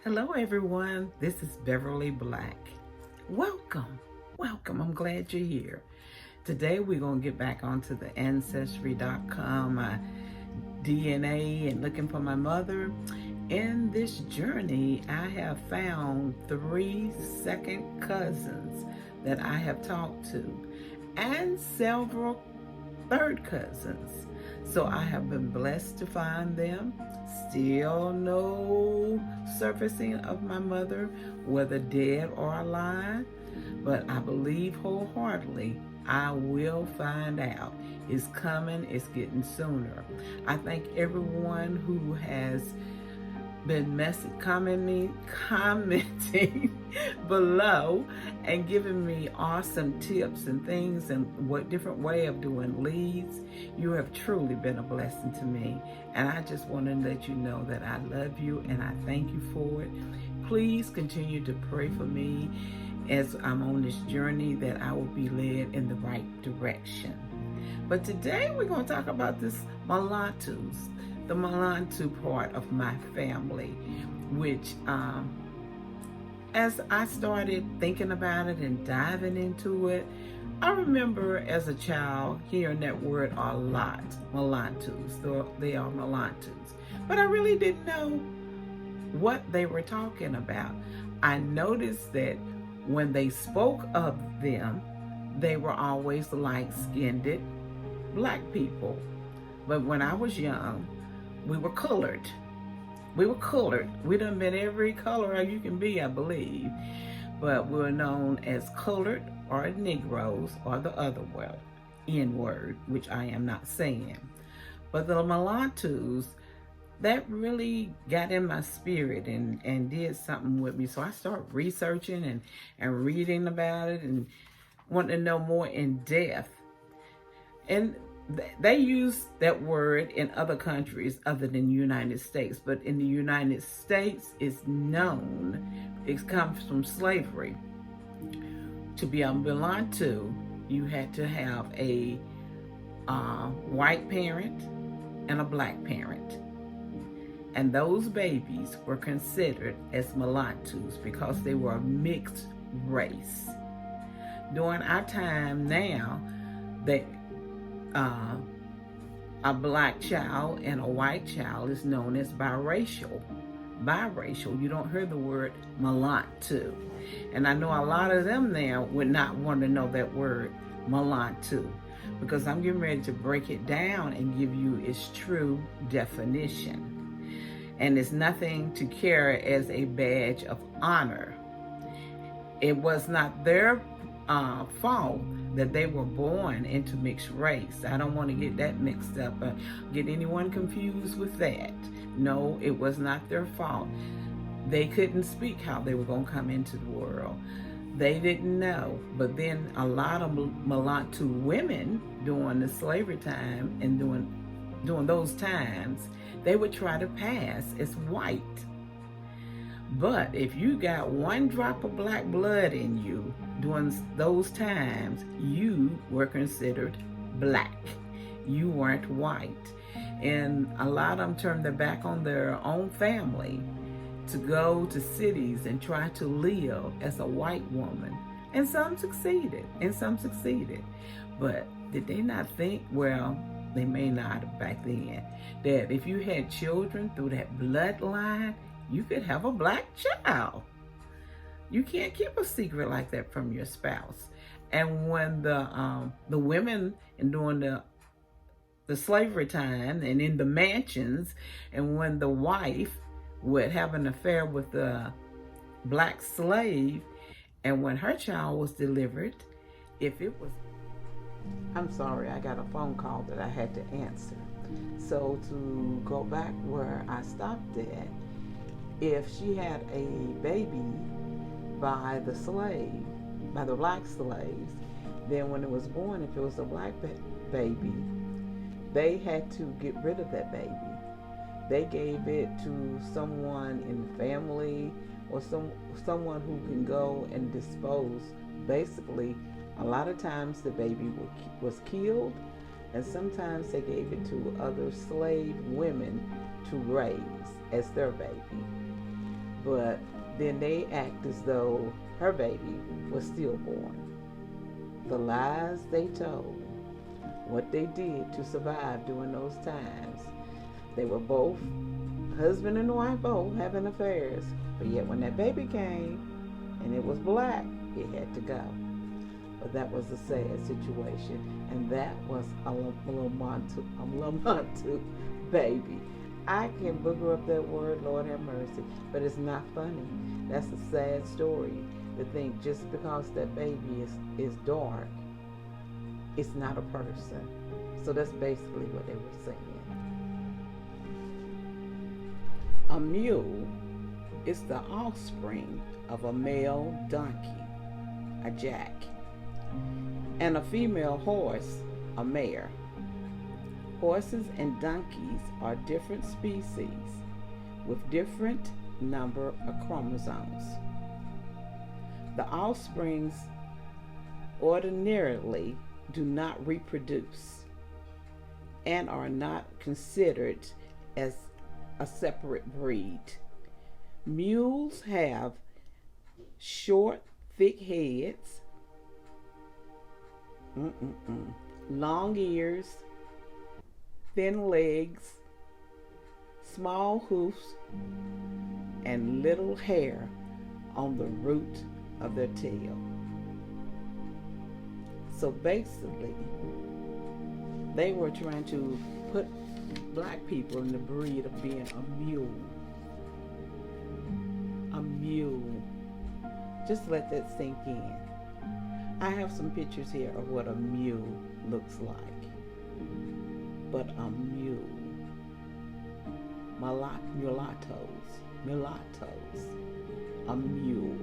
Hello everyone, this is Beverly Black. Welcome. I'm glad you're here. Today we're going to get back onto the Ancestry.com, my DNA, and looking for my mother. In this journey, I have found 3 second cousins that I have talked to and several third cousins. So I have been blessed to find them. Still no surfacing of my mother, whether dead or alive, but I believe wholeheartedly I will find out. It's coming, it's getting sooner. I thank everyone who has been commenting below and giving me awesome tips and things and what different way of doing leads. You have truly been a blessing to me, and I just want to let you know that I love you and I thank you for it. Please continue to pray for me as I'm on this journey, that I will be led in the right direction. But today we're going to talk about this mulattoes, the mulatto part of my family, which as I started thinking about it and diving into it, I remember as a child hearing that word a lot, mulattoes. They are mulattoes. But I really didn't know what they were talking about. I noticed that when they spoke of them, they were always light-skinned black people. But when I was young, we were colored. We done been every color you can be, I believe. But we were known as colored or Negroes or the other word, N-word, which I am not saying. But the mulattoes, that really got in my spirit and did something with me. So I started researching and reading about it and wanting to know more in depth. And they use that word in other countries other than the United States, but in the United States it's known, it comes from slavery. To be a mulatto, you had to have a white parent and a black parent. And those babies were considered as mulattoes because they were a mixed race. During our time now, a black child and a white child is known as biracial. You don't hear the word mulatto. And I know a lot of them now would not want to know that word mulatto, because I'm getting ready to break it down and give you its true definition. And it's nothing to carry as a badge of honor. It was not their fault that they were born into mixed race. I don't want to get that mixed up, get anyone confused with that. No, it was not their fault. They couldn't speak how they were going to come into the world. They didn't know. But then a lot of mulatto women during the slavery time and during those times, they would try to pass as white. But if you got one drop of black blood in you during those times, you were considered black. You weren't white. And a lot of them turned their back on their own family to go to cities and try to live as a white woman. And some succeeded, But did they not think, well, they may not have back then, that if you had children through that bloodline, you could have a black child. You can't keep a secret like that from your spouse. And when the women during the slavery time and in the mansions, and when the wife would have an affair with the black slave, and when her child was delivered, if it was, I'm sorry, I got a phone call that I had to answer. So to go back where I stopped at, if she had a baby by the black slaves, then when it was born, if it was a black baby, they had to get rid of that baby. They gave it to someone in the family or someone who can go and dispose. Basically, a lot of times the baby was killed, and sometimes they gave it to other slave women to raise as their baby. But then they act as though her baby was stillborn. The lies they told, what they did to survive during those times. They were both, husband and wife both, having affairs. But yet when that baby came and it was black, it had to go. But that was a sad situation. And that was a Mulatto baby. I can booger up that word, Lord have mercy, but it's not funny. That's a sad story to think just because that baby is dark, it's not a person. So that's basically what they were saying. A mule is the offspring of a male donkey, a jack, and a female horse, a mare. Horses and donkeys are different species with different number of chromosomes. The offsprings ordinarily do not reproduce and are not considered as a separate breed. Mules have short, thick heads, long ears, thin legs, small hoofs, and little hair on the root of their tail. So basically, they were trying to put black people in the breed of being a mule. A mule. Just let that sink in. I have some pictures here of what a mule looks like. But a mule. Mulattoes. A mule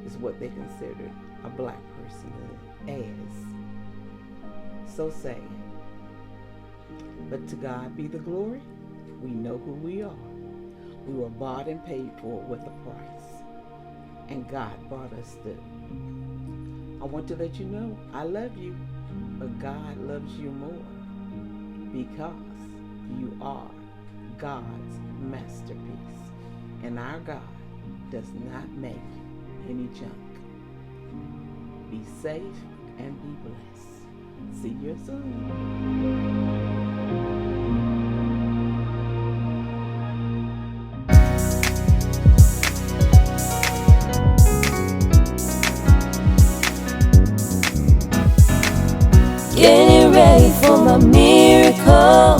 is what they considered a black person as. So sad. But to God be the glory. We know who we are. We were bought and paid for with a price. And God brought us through. I want to let you know, I love you, but God loves you more. Because you are God's masterpiece. And our God does not make any junk. Be safe and be blessed. See you soon. Getting ready for my miracle.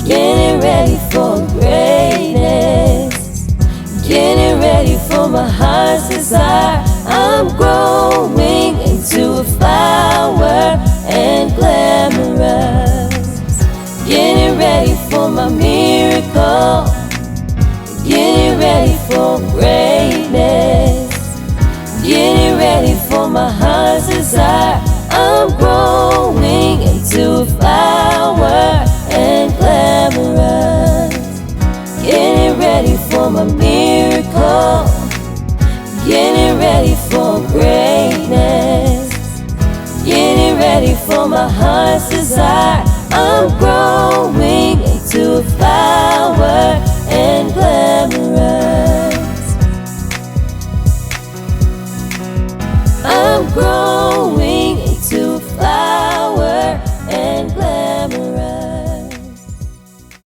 Getting ready for greatness. Getting ready for my heart's desire. I'm growing into a flower and glamorous. Getting ready for my miracle. Getting ready for greatness. Getting ready for my heart's desire. I'm growing into a flower and glamorous. Getting ready for my miracle. Getting ready for greatness. ready for my heart's desire. I'm growing into a fire.